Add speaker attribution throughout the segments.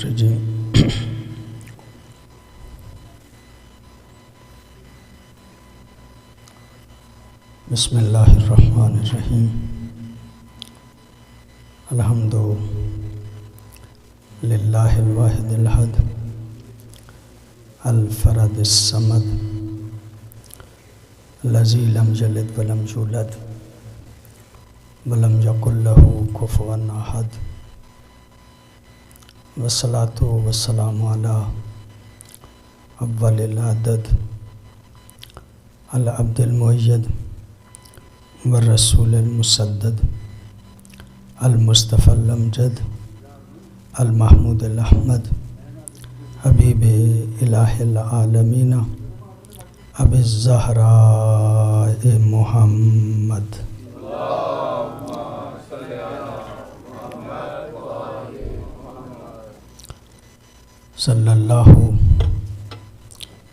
Speaker 1: الرجیم بسم اللہ الرحمن الرحیم الحمد للہ الواحد الأحد الفرد الصمد الذی لم یلد ولم یولد ولم یکن لہ کفوا احد والصلاۃ والسلام علی اول العدد العبد المؤید والرسول المسدد المصطفى الامجد المحمود الاحمد حبیب الہ العالمین ابی الزہراء محمد صلی اللہ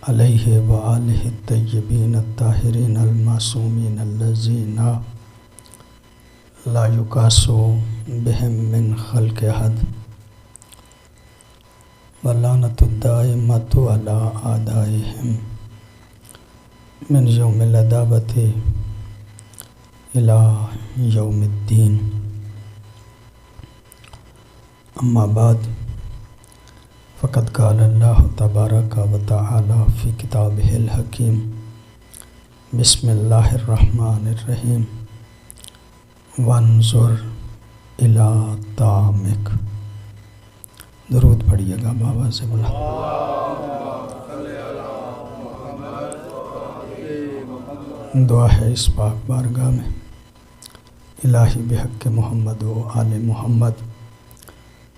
Speaker 1: علیہ وآلہ الطیبین الطاہرین المعصومین الذین لا یقاس بہم من خلق احد واللعنۃ الدائمۃ علی اعدائہم من یوم العداوۃ الی یوم الدین. اما بعد فقد قال اللہ تبارک و تعالی فی کتابہ الحکیم بسم اللہ الرحمن الرحیم وانظر الی طعامک. درود پڑھیے گا بابا سے بلا. دعا ہے اس پاک بارگاہ میں الہی بحق محمد و آل محمد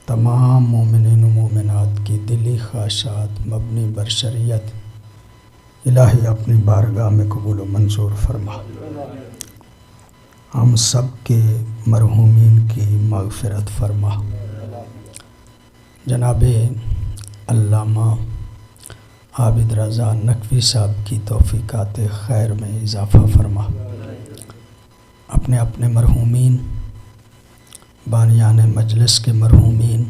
Speaker 1: تمام مومنین و مومنات کی دلی خواہشات مبنی بر شریعت الہی اپنی بارگاہ میں قبول و منظور فرما. ہم سب کے مرحومین کی مغفرت فرما. جناب علامہ عابد رضا نقوی صاحب کی توفیقات خیر میں اضافہ فرما. اپنے اپنے مرحومین بانیان مجلس کے مرحومین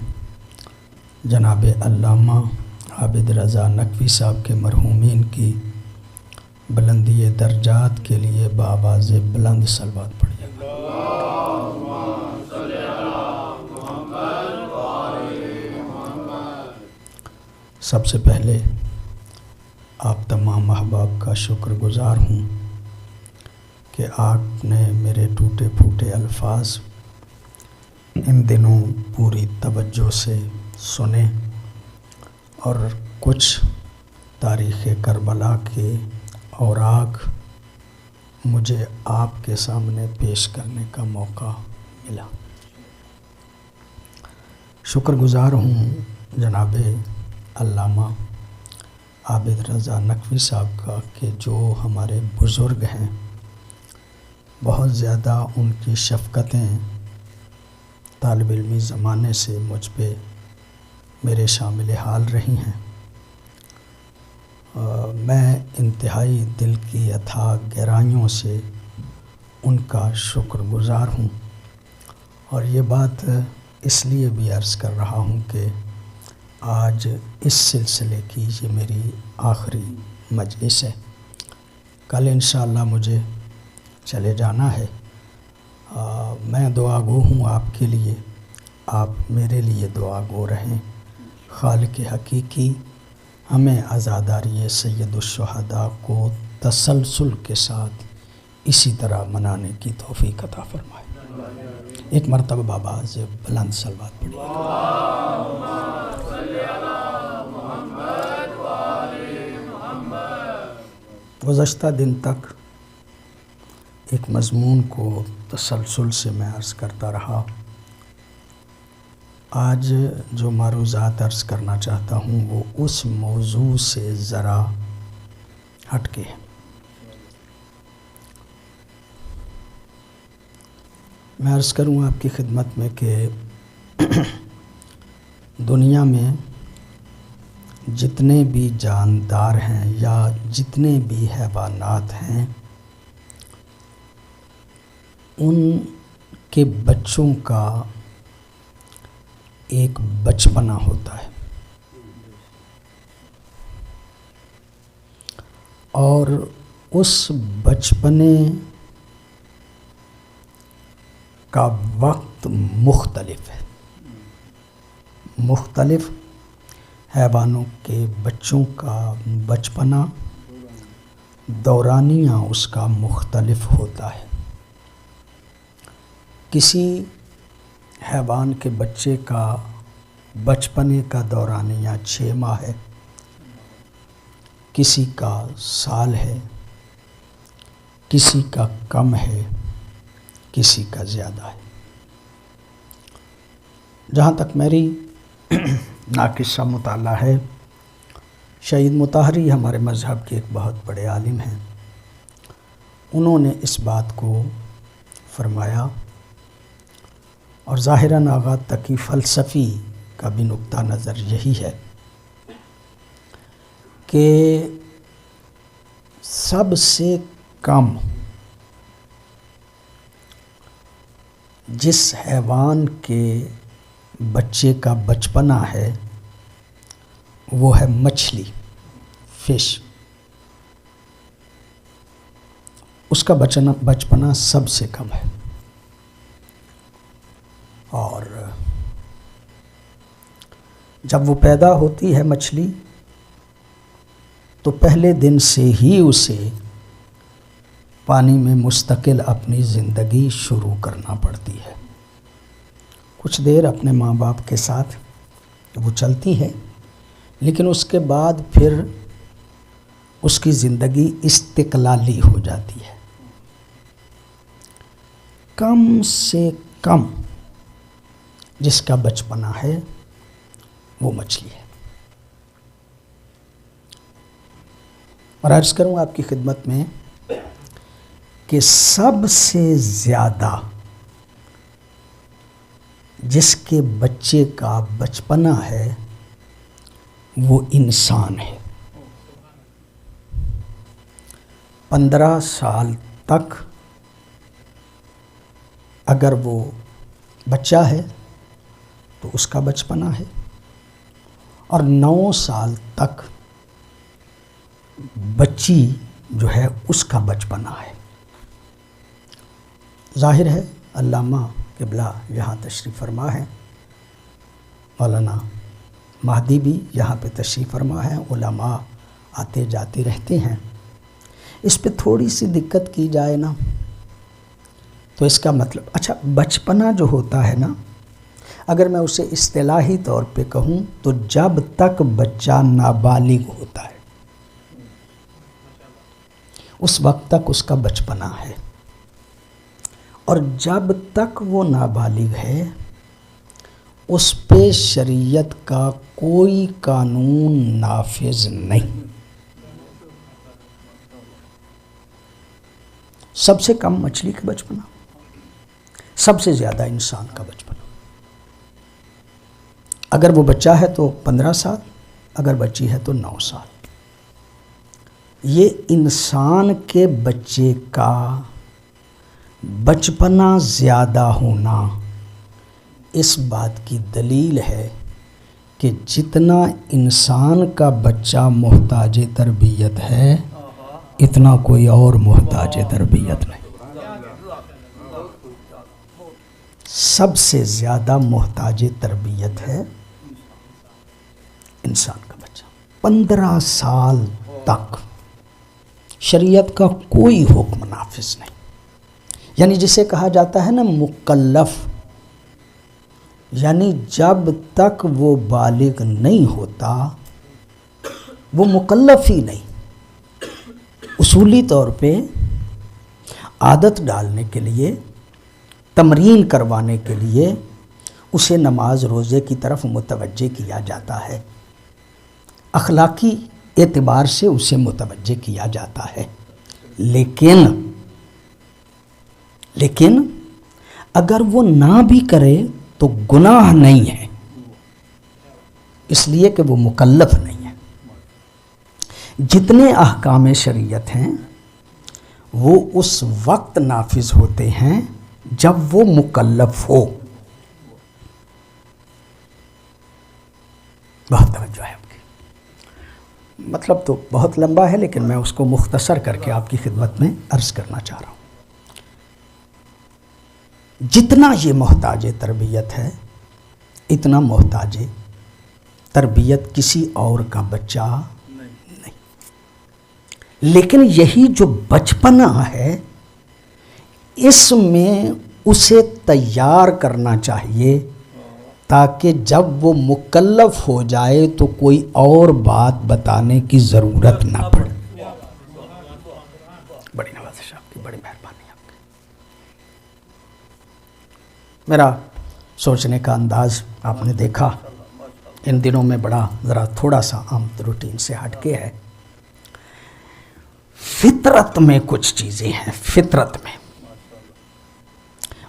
Speaker 1: جناب علامہ عابد رضا نقوی صاحب کے مرحومین کی بلندی درجات کے لیے بآواز بلند صلوات پڑھیے گا. سب سے پہلے آپ تمام احباب کا شکر گزار ہوں کہ آپ نے میرے ٹوٹے پھوٹے الفاظ ان دنوں پوری توجہ سے سنے اور کچھ تاریخ کربلا کے اوراق مجھے آپ کے سامنے پیش کرنے کا موقع ملا. شکر گزار ہوں جناب علامہ عابد رضا نقوی صاحب کا کہ جو ہمارے بزرگ ہیں بہت زیادہ ان کی شفقتیں طالب علمی زمانے سے مجھ پہ میرے شامل حال رہی ہیں. میں انتہائی دل کی اتھاہ گہرائیوں سے ان کا شکر گزار ہوں اور یہ بات اس لیے بھی عرض کر رہا ہوں کہ آج اس سلسلے کی یہ میری آخری مجلس ہے. کل انشاءاللہ مجھے چلے جانا ہے. میں دعا گو ہوں آپ کے لیے، آپ میرے لیے دعا گو رہیں. خالق حقیقی ہمیں عزاداری سید الشہداء کو تسلسل کے ساتھ اسی طرح منانے کی توفیق عطا فرمائے. ایک مرتبہ بابا سے بلند صلوات پڑھیے. گزشتہ دن تک ایک مضمون کو تسلسل سے میں عرض کرتا رہا. آج جو معروضات عرض کرنا چاہتا ہوں وہ اس موضوع سے ذرا ہٹ کے ہے. میں عرض کروں آپ کی خدمت میں کہ دنیا میں جتنے بھی جاندار ہیں یا جتنے بھی حیوانات ہیں ان کے بچوں کا ایک بچپنا ہوتا ہے. اور اس بچپنے کا وقت مختلف ہے. مختلف حیوانوں کے بچوں کا بچپنا، دورانیہ اس کا مختلف ہوتا ہے. کسی حیوان کے بچے کا بچپنے کا دورانیہ 6 ماہ ہے، کسی کا سال ہے، کسی کا کم ہے، کسی کا زیادہ ہے. جہاں تک میری ناقصہ مطالعہ ہے، شہید مطہری ہمارے مذہب کے ایک بہت بڑے عالم ہیں. انہوں نے اس بات کو فرمایا، اور ظاہراً آغا تقی فلسفی کا بھی نقطہ نظر یہی ہے کہ سب سے کم جس حیوان کے بچے کا بچپنا ہے وہ ہے مچھلی، فش. اس کا بچپنا سب سے کم ہے. اور جب وہ پیدا ہوتی ہے مچھلی تو پہلے دن سے ہی اسے پانی میں مستقل اپنی زندگی شروع کرنا پڑتی ہے. کچھ دیر اپنے ماں باپ کے ساتھ وہ چلتی ہے، لیکن اس کے بعد پھر اس کی زندگی استقلالی ہو جاتی ہے. کم سے کم جس کا بچپنا ہے وہ مچھلی ہے. اور عرض کروں آپ کی خدمت میں کہ سب سے زیادہ جس کے بچے کا بچپنا ہے وہ انسان ہے. 15 سال تک اگر وہ بچہ ہے تو اس کا بچپنا ہے، اور 9 سال تک بچی جو ہے اس کا بچپنا ہے. ظاہر ہے علامہ قبلہ یہاں تشریف فرما ہے، مولانا مہدی بھی یہاں پہ تشریف فرما ہے، علماء آتے جاتے رہتے ہیں. اس پہ تھوڑی سی دقت کی جائے نا تو اس کا مطلب، اچھا بچپنا جو ہوتا ہے نا، اگر میں اسے اصطلاحی طور پہ کہوں تو جب تک بچہ نابالغ ہوتا ہے اس وقت تک اس کا بچپنا ہے، اور جب تک وہ نابالغ ہے اس پہ شریعت کا کوئی قانون نافذ نہیں. سب سے کم مچھلی کا بچپنا، سب سے زیادہ انسان کا بچپنا. اگر وہ بچہ ہے تو 15 سال، اگر بچی ہے تو 9 سال. یہ انسان کے بچے کا بچپنا زیادہ ہونا اس بات کی دلیل ہے کہ جتنا انسان کا بچہ محتاج تربیت ہے اتنا کوئی اور محتاج تربیت نہیں. سب سے زیادہ محتاج تربیت ہے انسان کا بچہ. 15 سال تک شریعت کا کوئی حکم نافذ نہیں. یعنی جسے کہا جاتا ہے نا مکلف، یعنی جب تک وہ بالغ نہیں ہوتا وہ مکلف ہی نہیں. اصولی طور پہ عادت ڈالنے کے لیے، تمرین کروانے کے لیے اسے نماز روزے کی طرف متوجہ کیا جاتا ہے، اخلاقی اعتبار سے اسے متوجہ کیا جاتا ہے. لیکن اگر وہ نہ بھی کرے تو گناہ نہیں ہے، اس لیے کہ وہ مکلف نہیں ہے. جتنے احکام شریعت ہیں وہ اس وقت نافذ ہوتے ہیں جب وہ مکلف ہو. بہت توجہ ہے آپ کی. مطلب تو بہت لمبا ہے لیکن میں اس کو مختصر کر کے آپ کی خدمت میں عرض کرنا چاہ رہا ہوں. جتنا یہ محتاج تربیت ہے اتنا محتاج تربیت کسی اور کا بچہ نہیں. لیکن یہی جو بچپنا ہے اس میں اسے تیار کرنا چاہیے تاکہ جب وہ مکلف ہو جائے تو کوئی اور بات بتانے کی ضرورت نہ پڑے. بڑی نوازش آپ کی، بڑی مہربانی آپ کی. میرا سوچنے کا انداز آپ نے دیکھا ان دنوں میں بڑا ذرا تھوڑا سا عام روٹین سے ہٹ کے ہے. فطرت میں کچھ چیزیں ہیں. فطرت میں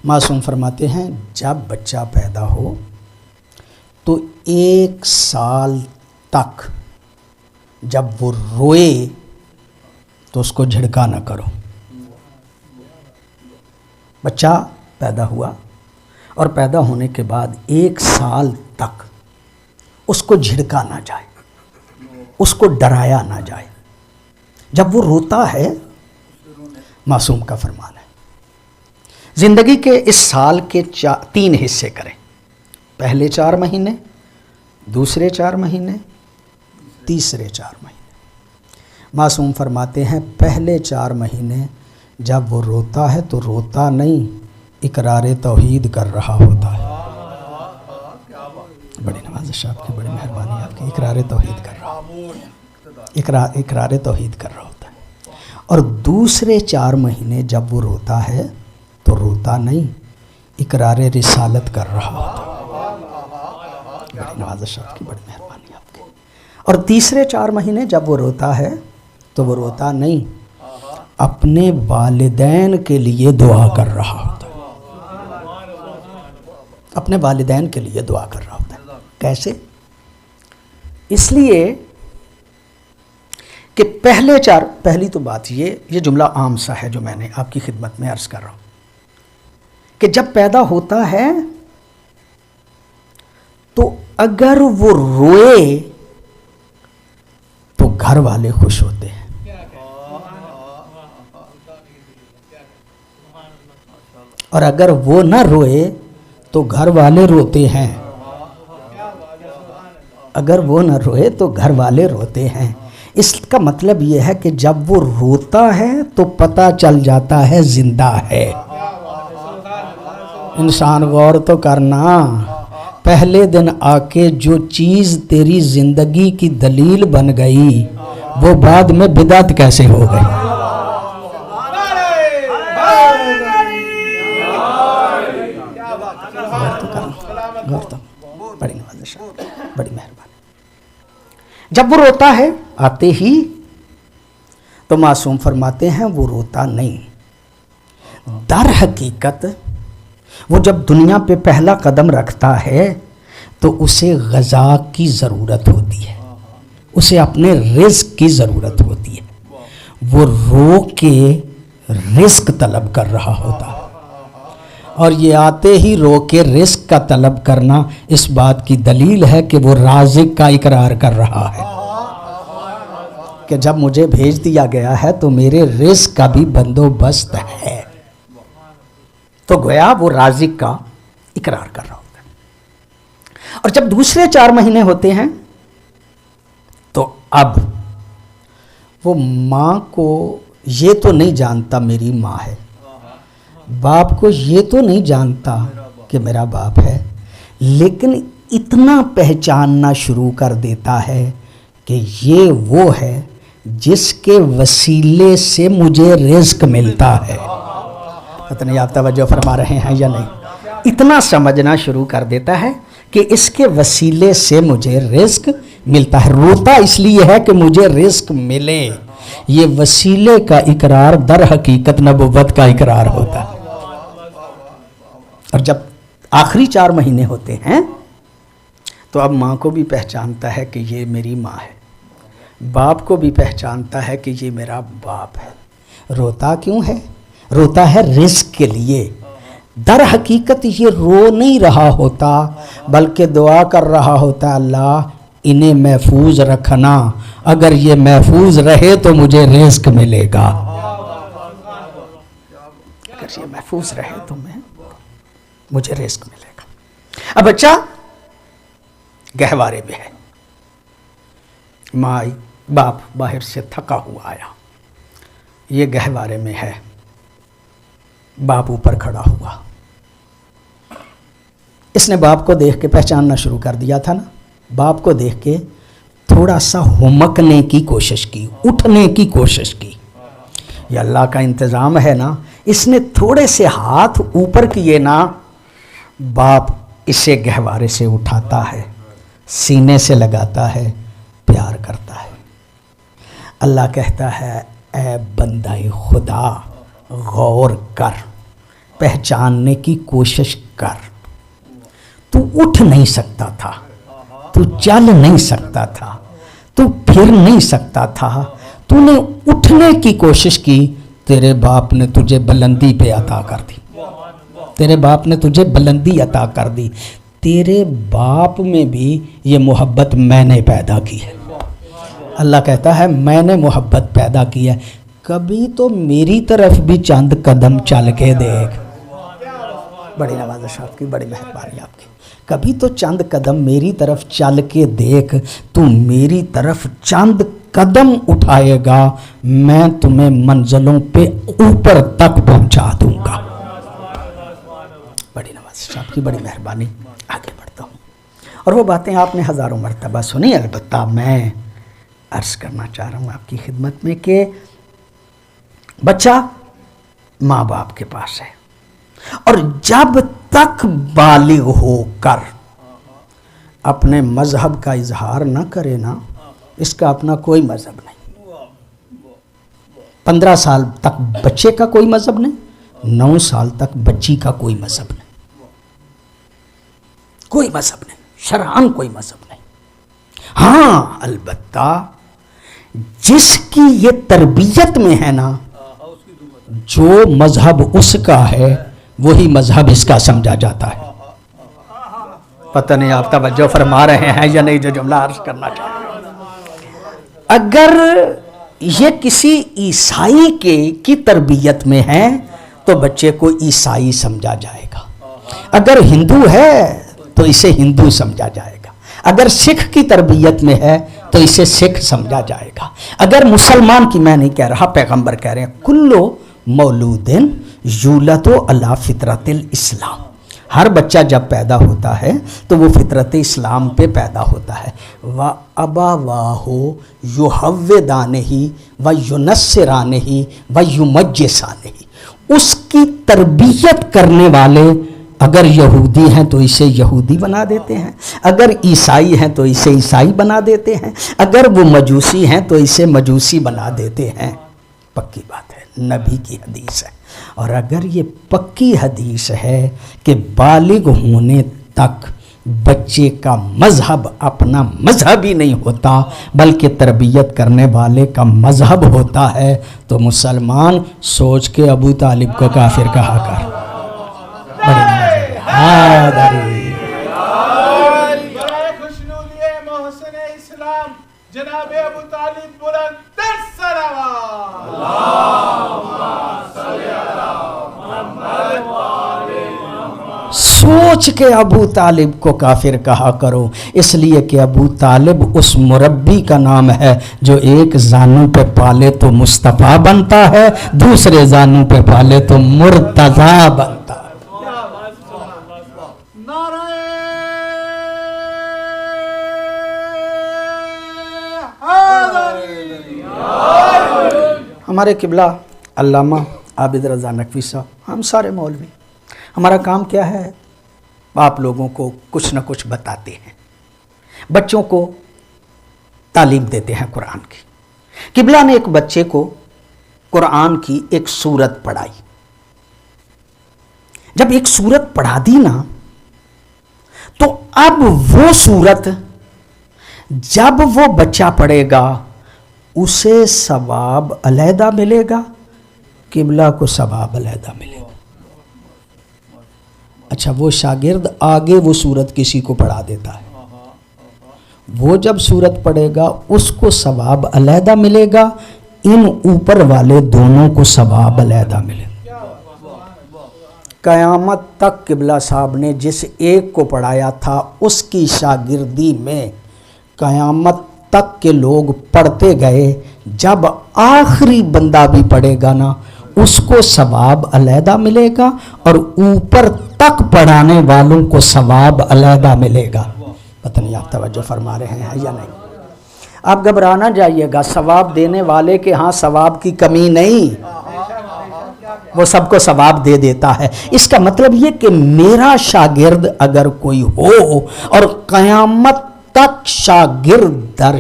Speaker 1: معصوم فرماتے ہیں جب بچہ پیدا ہو تو 1 سال تک جب وہ روئے تو اس کو جھڑکا نہ کرو. بچہ پیدا ہوا اور پیدا ہونے کے بعد 1 سال تک اس کو جھڑکا نہ جائے، اس کو ڈرایا نہ جائے. جب وہ روتا ہے، معصوم کا فرمان ہے، زندگی کے اس سال کے 3 حصے کریں. پہلے 4 مہینے، دوسرے 4 مہینے، تیسرے 4 مہینے. معصوم فرماتے ہیں پہلے 4 مہینے جب وہ روتا ہے تو روتا نہیں، اقرار توحید کر رہا ہوتا ہے. بڑی نوازش آپ کی، بڑی مہربانی آپ کی. اقرار توحید کر رہا اقرار توحید کر رہا ہوتا ہے. اور دوسرے 4 مہینے جب وہ روتا ہے تو روتا نہیں، اقرار رسالت کر رہا ہوتا ہے. بڑی نوازش آپ کی، بڑی مہربانی آپ کی. اور تیسرے 4 مہینے جب وہ روتا ہے تو وہ روتا نہیں، اپنے والدین کے لیے دعا کر رہا ہوتا ہے. اپنے والدین کے لیے دعا کر رہا ہوتا ہے. کیسے؟ اس لیے کہ پہلی تو بات یہ جملہ عام سا ہے جو میں نے آپ کی خدمت میں عرض کر رہا ہوں کہ جب پیدا ہوتا ہے تو اگر وہ روئے تو گھر والے خوش ہوتے ہیں. اور اگر وہ نہ روئے تو گھر والے روتے ہیں. اگر وہ نہ روئے تو گھر والے روتے ہیں. اس کا مطلب یہ ہے کہ جب وہ روتا ہے تو پتہ چل جاتا ہے زندہ ہے. انسان غور تو کرنا، پہلے دن آ کے جو چیز تیری زندگی کی دلیل بن گئی وہ بعد میں بدعت کیسے ہو گئی. بڑی نوازش، بڑی مہربانی. جب وہ روتا ہے آتے ہی تو معصوم فرماتے ہیں وہ روتا نہیں. در حقیقت وہ جب دنیا پہ پہلا قدم رکھتا ہے تو اسے غذا کی ضرورت ہوتی ہے، اسے اپنے رزق کی ضرورت ہوتی ہے. وہ رو کے رزق طلب کر رہا ہوتا ہے. اور یہ آتے ہی رو کے رزق کا طلب کرنا اس بات کی دلیل ہے کہ وہ رازق کا اقرار کر رہا ہے کہ جب مجھے بھیج دیا گیا ہے تو میرے رزق کا بھی بندوبست ہے. تو گویا وہ رازق کا اقرار کر رہا ہوتا ہے. اور جب دوسرے 4 مہینے ہوتے ہیں تو اب وہ ماں کو یہ تو نہیں جانتا میری ماں ہے، باپ کو یہ تو نہیں جانتا کہ میرا باپ ہے، لیکن اتنا پہچاننا شروع کر دیتا ہے کہ یہ وہ ہے جس کے وسیلے سے مجھے رزق ملتا ہے. پتہ نہیں آپ توجہ فرما رہے ہیں یا نہیں. اتنا سمجھنا شروع کر دیتا ہے کہ اس کے وسیلے سے مجھے رزق ملتا ہے. روتا اس لیے ہے کہ مجھے رزق ملے. یہ وسیلے کا اقرار در حقیقت نبوت کا اقرار ہوتا ہے. اور جب آخری 4 مہینے ہوتے ہیں تو اب ماں کو بھی پہچانتا ہے کہ یہ میری ماں ہے، باپ کو بھی پہچانتا ہے کہ یہ میرا باپ ہے. روتا کیوں ہے؟ روتا ہے رزق کے لیے. در حقیقت یہ رو نہیں رہا ہوتا بلکہ دعا کر رہا ہوتا، اللہ انہیں محفوظ رکھنا، اگر یہ محفوظ رہے تو مجھے رزق ملے گا، اگر یہ محفوظ رہے تو مجھے رزق ملے گا۔ اب بچہ گہوارے میں ہے، ماں باپ باہر سے تھکا ہوا آیا، یہ گہوارے میں ہے، باپ اوپر کھڑا ہوا، اس نے باپ کو دیکھ کے پہچاننا شروع کر دیا تھا نا، باپ کو دیکھ کے تھوڑا سا ہمکنے کی کوشش کی، اٹھنے کی کوشش کی، یہ اللہ کا انتظام ہے نا، اس نے تھوڑے سے ہاتھ اوپر کیے نا، باپ اسے گہوارے سے اٹھاتا ہے، سینے سے لگاتا ہے، پیار کرتا ہے۔ اللہ کہتا ہے اے بندہ خدا غور کر، پہچاننے کی کوشش کر، تو اٹھ نہیں سکتا تھا، تو چل نہیں سکتا تھا، تو پھر نہیں سکتا تھا، تو نے اٹھنے کی کوشش کی، تیرے باپ نے تجھے بلندی پہ عطا کر دی، تیرے باپ نے تجھے بلندی عطا کر دی، تیرے باپ میں بھی یہ محبت میں نے پیدا کی ہے۔ اللہ کہتا ہے میں نے محبت پیدا کی ہے، کبھی تو میری طرف بھی چند قدم چل کے دیکھ، بڑی نوازش آپ کی، بڑی مہربانی آپ کی، کبھی تو چند قدم میری طرف چل کے دیکھ، تو میری طرف چند قدم اٹھائے گا، میں تمہیں منزلوں پہ اوپر تک پہنچا دوں گا۔ بڑی نوازش آپ کی، بڑی مہربانی، آگے بڑھتا ہوں، اور وہ باتیں آپ نے ہزاروں مرتبہ سنی، البتہ میں عرض کرنا چاہ رہا ہوں آپ کی خدمت میں کہ بچہ ماں باپ کے پاس ہے، اور جب تک بالغ ہو کر اپنے مذہب کا اظہار نہ کرے نا، اس کا اپنا کوئی مذہب نہیں۔ 15 سال تک بچے کا کوئی مذہب نہیں، 9 سال تک بچی کا کوئی مذہب نہیں، کوئی مذہب نہیں، شرعاً کوئی مذہب نہیں۔ ہاں البتہ جس کی یہ تربیت میں ہے نا، جو مذہب اس کا ہے وہی مذہب اس کا سمجھا جاتا ہے۔ پتہ نہیں آپ توجہ فرما رہے ہیں یا نہیں جو جملہ عرض کرنا چاہ رہا ہوں۔ اگر یہ کسی عیسائی کی تربیت میں ہے تو بچے کو عیسائی سمجھا جائے گا، اگر ہندو ہے تو اسے ہندو سمجھا جائے گا، اگر سکھ کی تربیت میں ہے تو اسے سکھ سمجھا جائے گا، اگر مسلمان کی، میں نہیں کہہ رہا، پیغمبر کہہ رہے ہیں کلو مولود یولد علی فطرت الاسلام، ہر بچہ جب پیدا ہوتا ہے تو وہ فطرت اسلام پہ پیدا ہوتا ہے۔ وَأَبَوَاهُ يُحَوِّدَانِهِ وَيُنَصِّرَانِهِ وَيُمَجِّسَانِهِ، اس کی تربیت کرنے والے اگر یہودی ہیں تو اسے یہودی بنا دیتے ہیں، اگر عیسائی ہیں تو اسے عیسائی بنا دیتے ہیں، اگر وہ مجوسی ہیں تو اسے مجوسی بنا دیتے ہیں۔ پکی بات ہے، نبی کی حدیث ہے، اور اگر یہ پکی حدیث ہے کہ بالغ ہونے تک بچے کا مذہب اپنا مذہب ہی نہیں ہوتا بلکہ تربیت کرنے والے کا مذہب ہوتا ہے، تو مسلمان سوچ کے ابو طالب کو کافر کہا کر۔
Speaker 2: جناب ابو طالب بلند تر صلوات،
Speaker 1: سوچ کے ابو طالب کو کافر کہا کرو، اس لیے کہ ابو طالب اس مربی کا نام ہے جو ایک زانوں پہ پالے تو مصطفیٰ بنتا ہے، دوسرے زانوں پہ پالے تو مرتضیٰ بنتا ہے۔ ہمارے قبلہ علامہ عابد رضا نقوی صاحب، ہم سارے مولوی، ہمارا کام کیا ہے؟ آپ لوگوں کو کچھ نہ کچھ بتاتے ہیں، بچوں کو تعلیم دیتے ہیں قرآن کی۔ قبلہ نے ایک بچے کو قرآن کی ایک سورت پڑھائی، جب ایک سورت پڑھا دی نا تو اب وہ سورت جب وہ بچہ پڑھے گا اسے ثواب علیحدہ ملے گا، قبلہ کو ثواب علیحدہ ملے گا۔ اچھا وہ شاگرد آگے وہ سورت کسی کو پڑھا دیتا ہے، وہ جب سورت پڑھے گا اس کو ثواب علیحدہ ملے گا، ان اوپر والے دونوں کو ثواب علیحدہ ملے گا۔ قیامت تک قبلہ صاحب نے جس ایک کو پڑھایا تھا اس کی شاگردی میں قیامت تک کے لوگ پڑھتے گئے، جب آخری بندہ بھی پڑھے گا نا اس کو ثواب علیحدہ ملے گا اور اوپر تک پڑھانے والوں کو ثواب علیحدہ ملے گا۔ پتہ نہیں آپ توجہ فرما رہے ہیں یا نہیں؟ آپ گھبرانا جائیے گا، ثواب دینے والے کے ہاں ثواب کی کمی نہیں، وہ سب کو ثواب دے دیتا ہے۔ اس کا مطلب یہ کہ میرا شاگرد اگر کوئی ہو اور قیامت تک شاگرد در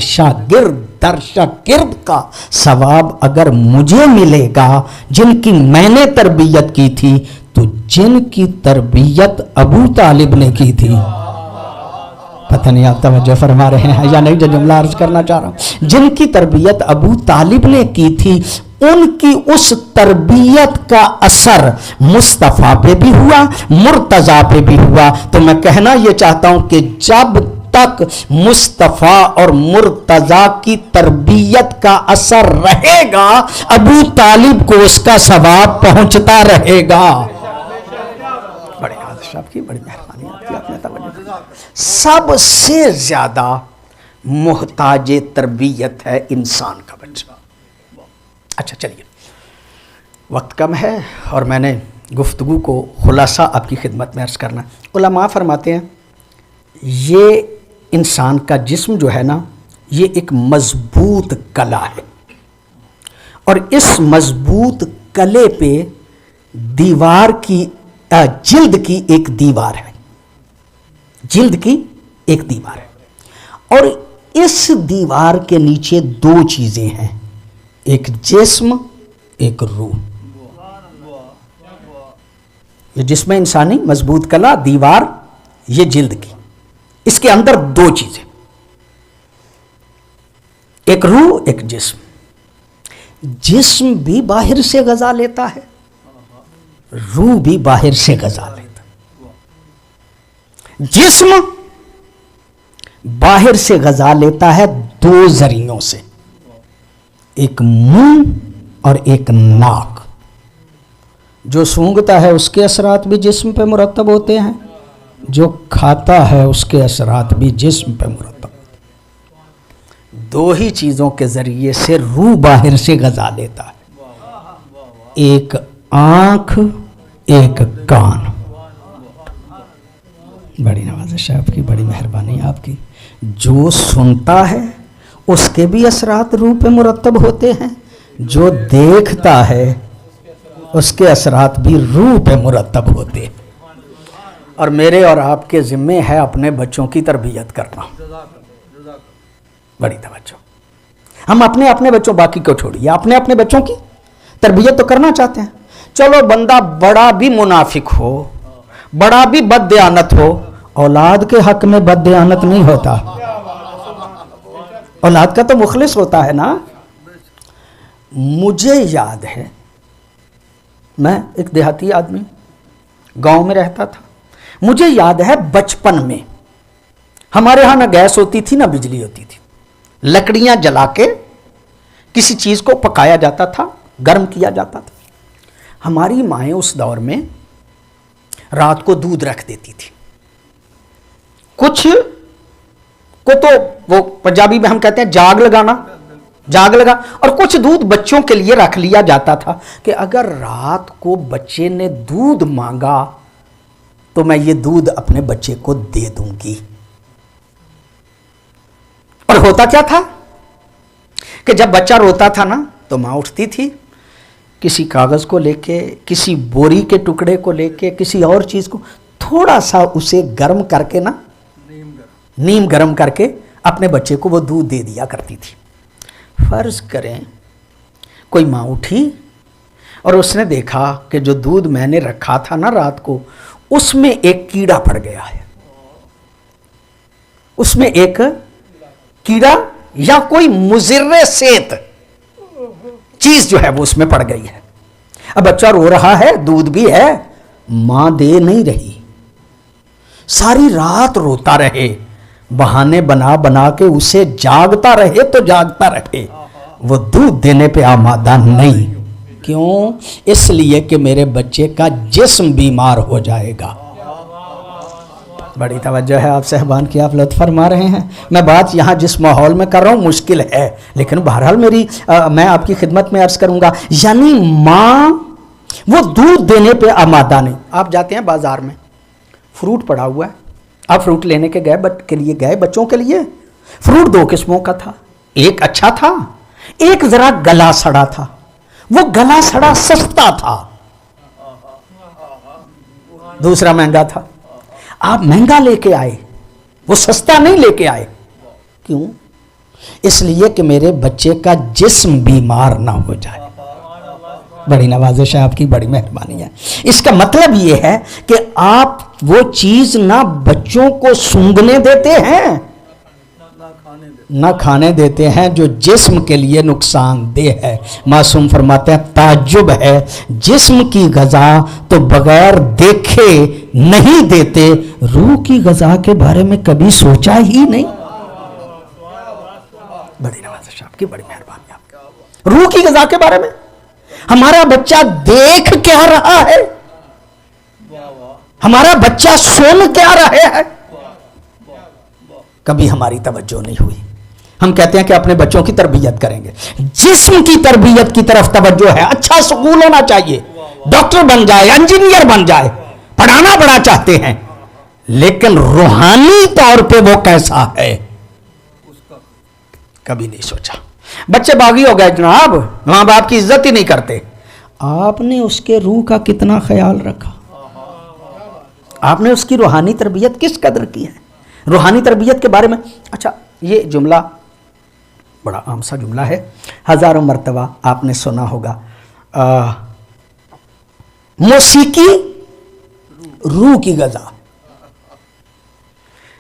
Speaker 1: شاگرد کا ثواب اگر مجھے ملے گا جن کی میں نے تربیت کی تھی، تو جن کی تربیت ابو طالب نے کی تھی، پتہ نہیں آپ توجہ فرما رہے ہیں یا نہیں جو جملہ عرض کرنا چاہ رہا ہوں، جن کی تربیت ابو طالب نے کی تھی ان کی اس تربیت کا اثر مصطفیٰ پہ بھی ہوا، مرتضیٰ پہ بھی ہوا۔ تو میں کہنا یہ چاہتا ہوں کہ جب تک مصطفیٰ اور مرتضیٰ کی تربیت کا اثر رہے گا ابو طالب کو اس کا ثواب پہنچتا رہے گا۔ بڑے حضرت صاحب کی بڑی مہربانی آپ کی، آپ نے توجہ۔ سب سے زیادہ محتاج تربیت ہے انسان کا بچہ۔ اچھا چلیے، وقت کم ہے اور میں نے گفتگو کو خلاصہ آپ کی خدمت میں عرض کرنا۔ علماء فرماتے ہیں یہ انسان کا جسم جو ہے نا یہ ایک مضبوط کلا ہے، اور اس مضبوط کلے پہ دیوار کی جلد کی ایک دیوار ہے، جلد کی ایک دیوار ہے، اور اس دیوار کے نیچے دو چیزیں ہیں، ایک جسم ایک روح۔ یہ جسم انسانی مضبوط کلا، دیوار، یہ جلد کی، اس کے اندر دو چیزیں، ایک روح ایک جسم۔ جسم بھی باہر سے غذا لیتا ہے، روح بھی باہر سے غذا لیتا ہے۔ جسم باہر سے غذا لیتا ہے دو ذریعوں سے، ایک منہ اور ایک ناک۔ جو سونگھتا ہے اس کے اثرات بھی جسم پہ مرتب ہوتے ہیں، جو کھاتا ہے اس کے اثرات بھی جسم پہ مرتب ہوتے ہیں۔ دو ہی چیزوں کے ذریعے سے روح باہر سے غذا لیتا ہے، ایک آنکھ ایک کان۔ بڑی نوازش ہے آپ کی، بڑی مہربانی آپ کی۔ جو سنتا ہے اس کے بھی اثرات روح پہ مرتب ہوتے ہیں، جو دیکھتا ہے اس کے اثرات بھی روح پہ مرتب ہوتے ہیں۔ اور میرے اور آپ کے ذمے ہے اپنے بچوں کی تربیت کرنا۔ بڑی توجہ، ہم اپنے بچوں، باقی کو چھوڑیے، اپنے بچوں کی تربیت تو کرنا چاہتے ہیں۔ چلو بندہ بڑا بھی منافق ہو، بڑا بھی بد دیانت ہو، اولاد کے حق میں بد دیانت نہیں ہوتا، اولاد کا تو مخلص ہوتا ہے نا۔ مجھے یاد ہے، میں ایک دیہاتی آدمی گاؤں میں رہتا تھا، مجھے یاد ہے بچپن میں ہمارے ہاں نہ گیس ہوتی تھی نہ بجلی ہوتی تھی، لکڑیاں جلا کے کسی چیز کو پکایا جاتا تھا، گرم کیا جاتا تھا۔ ہماری مائیں اس دور میں رات کو دودھ رکھ دیتی تھی، کچھ کو تو وہ پنجابی میں ہم کہتے ہیں جاگ لگا، اور کچھ دودھ بچوں کے لیے رکھ لیا جاتا تھا کہ اگر رات کو بچے نے دودھ مانگا تو میں یہ دودھ اپنے بچے کو دے دوں گی۔ اور ہوتا کیا تھا کہ جب بچہ روتا تھا نا تو ماں اٹھتی تھی، کسی کاغذ کو لے کے، کسی بوری کے ٹکڑے کو لے کے، کسی اور چیز کو تھوڑا سا اسے گرم کر کے نا، نیم گرم کر کے اپنے بچے کو وہ دودھ دے دیا کرتی تھی۔ فرض کریں کوئی ماں اٹھی اور اس نے دیکھا کہ جو دودھ میں نے رکھا تھا نا رات کو، اس میں ایک کیڑا پڑ گیا ہے، اس میں ایک کیڑا یا کوئی مضر صحت چیز جو ہے وہ اس میں پڑ گئی ہے۔ اب بچہ رو رہا ہے، دودھ بھی ہے، ماں دے نہیں رہی، ساری رات روتا رہے، بہانے بنا بنا کے اسے جاگتا رہے تو جاگتا رہے، وہ دودھ دینے پہ آمادہ نہیں۔ کیوں؟ اس لیے کہ میرے بچے کا جسم بیمار ہو جائے گا۔ بڑی توجہ ہے آپ صاحبان کی، آپ لطف فرما رہے ہیں۔ میں بات یہاں جس ماحول میں کر رہا ہوں مشکل ہے، لیکن بہرحال میں آپ کی خدمت میں عرض کروں گا، یعنی ماں وہ دودھ دینے پہ آمادہ نہیں۔ آپ جاتے ہیں بازار میں، فروٹ پڑا ہوا ہے، آپ فروٹ لینے کے لیے گئے بچوں کے لیے۔ فروٹ دو قسموں کا تھا، ایک اچھا تھا، ایک ذرا گلا سڑا تھا۔ وہ گلا سڑا سستا تھا، دوسرا مہنگا تھا۔ آپ مہنگا لے کے آئے، وہ سستا نہیں لے کے آئے۔ کیوں؟ اس لیے کہ میرے بچے کا جسم بیمار نہ ہو جائے۔ بڑی نوازش ہے آپ کی، بڑی مہربانی ہے۔ اس کا مطلب یہ ہے کہ آپ وہ چیز نہ بچوں کو سونگھنے دیتے ہیں نہ کھانے دیتے ہیں جو جسم کے لیے نقصان دہ ہے۔ معصوم فرماتے ہیں تعجب ہے جسم کی غذا تو بغیر دیکھے نہیں دیتے، روح کی غذا کے بارے میں کبھی سوچا ہی نہیں۔ بڑی نوازش آپ کی، بڑی مہربانی آپ کی۔ روح کی غذا کے بارے میں ہمارا بچہ دیکھ کیا رہا ہے، ہمارا بچہ سن کیا رہا ہے، کبھی ہماری توجہ نہیں ہوئی۔ ہم کہتے ہیں کہ اپنے بچوں کی تربیت کریں گے، جسم کی تربیت کی طرف توجہ ہے۔ اچھا سکول ہونا چاہیے، ڈاکٹر بن جائے، انجینئر بن جائے، پڑھانا بڑا چاہتے ہیں، لیکن روحانی طور پہ وہ کیسا ہے کبھی نہیں سوچا۔ بچے باغی ہو گئے جناب، ماں باپ کی عزت ہی نہیں کرتے۔ آپ نے اس کے روح کا کتنا خیال رکھا؟ آپ نے اس کی روحانی تربیت کس قدر کی ہے؟ روحانی تربیت کے بارے میں اچھا یہ جملہ بڑا عام سا جملہ ہے، ہزاروں مرتبہ آپ نے سنا ہوگا، موسیقی روح کی غذا۔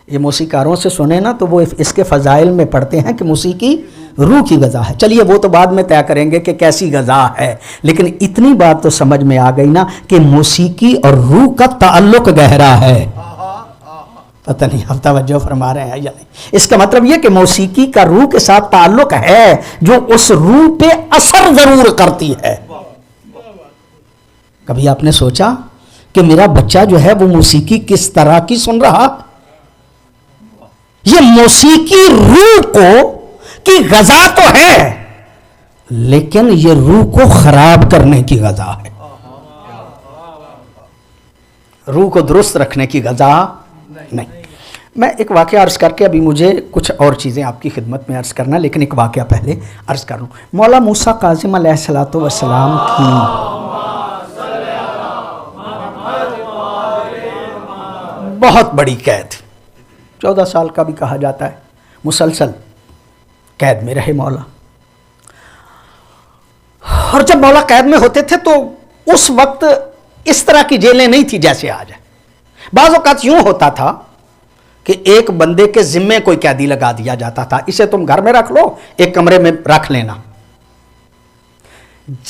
Speaker 1: یہ موسیقاروں سے سنے نا تو وہ اس کے فضائل میں پڑھتے ہیں کہ موسیقی روح کی غذا ہے۔ چلیے وہ تو بعد میں طے کریں گے کہ کیسی غذا ہے، لیکن اتنی بات تو سمجھ میں آ گئی نا کہ موسیقی اور روح کا تعلق گہرا ہے۔ پتہ نہیں آپ توجہ فرما رہے ہیں یا نہیں۔ اس کا مطلب یہ کہ موسیقی کا روح کے ساتھ تعلق ہے، جو اس روح پہ اثر ضرور کرتی ہے۔ کبھی آپ نے سوچا کہ میرا بچہ جو ہے وہ موسیقی کس طرح کی سن رہا؟ یہ موسیقی روح کو کی غذا تو ہے، لیکن یہ روح کو خراب کرنے کی غذا ہے، روح کو درست رکھنے کی غذا نہیں۔ میں ایک واقعہ عرض کر کے ابھی مجھے کچھ اور چیزیں آپ کی خدمت میں عرض کرنا، لیکن ایک واقعہ پہلے عرض کر لوں۔ مولا موسیٰ کاظم علیہ الصلوۃ والسلام کی بہت بڑی قید، 14 سال کا بھی کہا جاتا ہے، مسلسل قید میں رہے مولا۔ اور جب مولا قید میں ہوتے تھے تو اس وقت اس طرح کی جیلیں نہیں تھی جیسے آج ہے۔ بعض اوقات یوں ہوتا تھا کہ ایک بندے کے ذمے کوئی قیدی لگا دیا جاتا تھا، اسے تم گھر میں رکھ لو، ایک کمرے میں رکھ لینا۔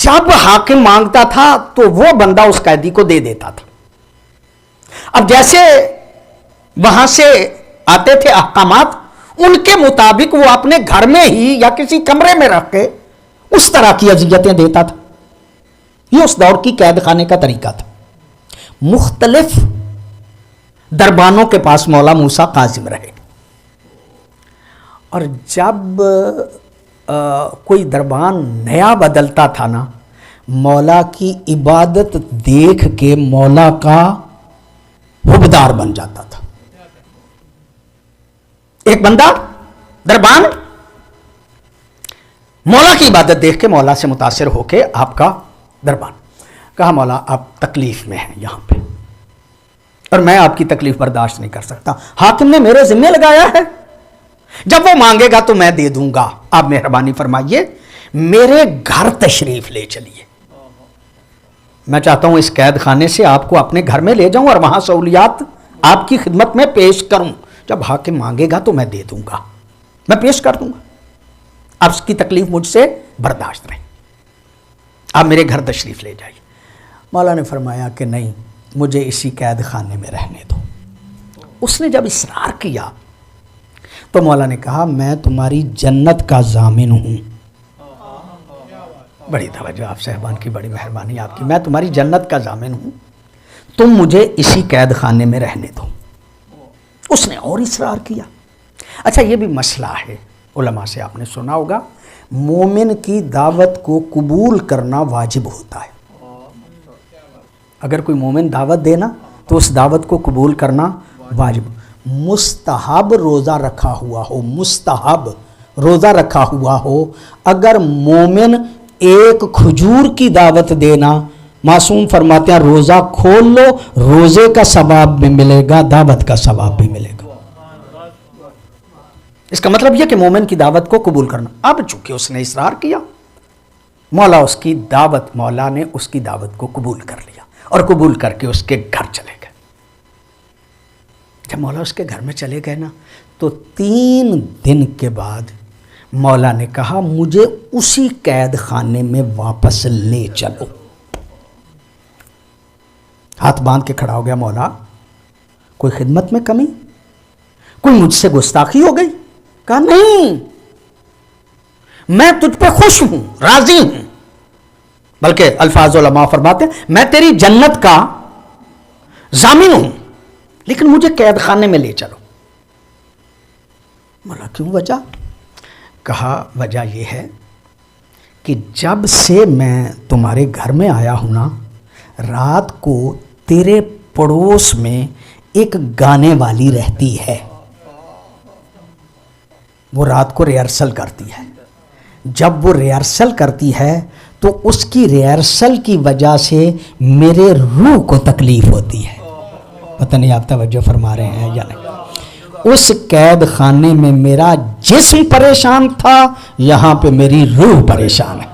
Speaker 1: جب حاکم مانگتا تھا تو وہ بندہ اس قیدی کو دے دیتا تھا۔ اب جیسے وہاں سے آتے تھے احکامات، ان کے مطابق وہ اپنے گھر میں ہی یا کسی کمرے میں رکھ کے اس طرح کی اذیتیں دیتا تھا۔ یہ اس دور کی قید خانے کا طریقہ تھا۔ مختلف دربانوں کے پاس مولا موسیٰ کاظم رہے، اور جب کوئی دربان نیا بدلتا تھا نا، مولا کی عبادت دیکھ کے مولا کا حبدار بن جاتا تھا۔ ایک بندہ دربان مولا کی عبادت دیکھ کے مولا سے متاثر ہو کے آپ کا دربان کہا مولا آپ تکلیف میں ہیں یہاں پہ، اور میں آپ کی تکلیف برداشت نہیں کر سکتا، حاکم نے میرے ذمہ لگایا ہے، جب وہ مانگے گا تو میں دے دوں گا، آپ مہربانی فرمائیے میرے گھر تشریف لے چلیے، میں چاہتا ہوں اس قید خانے سے آپ کو اپنے گھر میں لے جاؤں اور وہاں سہولیات آپ کی خدمت میں پیش کروں، جب حاکم مانگے گا تو میں دے دوں گا، میں پیش کر دوں گا، اب اس کی تکلیف مجھ سے برداشت نہیں، آپ میرے گھر تشریف لے جائیے۔ مولا نے فرمایا کہ نہیں، مجھے اسی قید خانے میں رہنے دو۔ اس نے جب اصرار کیا تو مولا نے کہا میں تمہاری جنت کا ضامن ہوں. بڑی توجہ آپ صاحبان کی، بڑی مہربانی آپ کی. میں تمہاری جنت کا ضامن ہوں، تم مجھے اسی قید خانے میں رہنے دو. اس نے اور اصرار کیا. اچھا یہ بھی مسئلہ ہے، علماء سے آپ نے سنا ہوگا مومن کی دعوت کو قبول کرنا واجب ہوتا ہے. اگر کوئی مومن دعوت دینا تو اس دعوت کو قبول کرنا واجب. مستحب روزہ رکھا ہوا ہو، مستحب روزہ رکھا ہوا ہو، اگر مومن ایک کھجور کی دعوت دینا، معصوم فرماتے ہیں روزہ کھول لو، روزے کا ثواب بھی ملے گا، دعوت کا ثواب بھی ملے گا. اس کا مطلب یہ کہ مومن کی دعوت کو قبول کرنا. اب چونکہ اس نے اصرار کیا، مولا نے اس کی دعوت کو قبول کر لیا اور قبول کر کے اس کے گھر چلے گئے. جب مولا اس کے گھر میں چلے گئے نا تو 3 دن کے بعد مولا نے کہا مجھے اسی قید خانے میں واپس لے چلو. ہاتھ باندھ کے کھڑا ہو گیا مولا. کوئی خدمت میں کمی، کوئی مجھ سے گستاخی ہو گئی؟ کہا نہیں، میں تجھ پہ خوش ہوں، راضی ہوں. بلکہ الفاظ علماء فرماتے ہیں میں تیری جنت کا ضامن ہوں، لیکن مجھے قید خانے میں لے چلو. مولا کیوں وجہ؟ کہا وجہ یہ ہے کہ جب سے میں تمہارے گھر میں آیا ہوں نا، رات کو تیرے پڑوس میں ایک گانے والی رہتی ہے. وہ رات کو ریہرسل کرتی ہے. جب وہ ریہرسل کرتی ہے تو اس کی ریہرسل کی وجہ سے میرے روح کو تکلیف ہوتی ہے. پتہ نہیں آپ توجہ فرما رہے ہیں یا نہیں. اس قید خانے میں میرا جسم پریشان تھا، یہاں پہ میری روح پریشان ہے.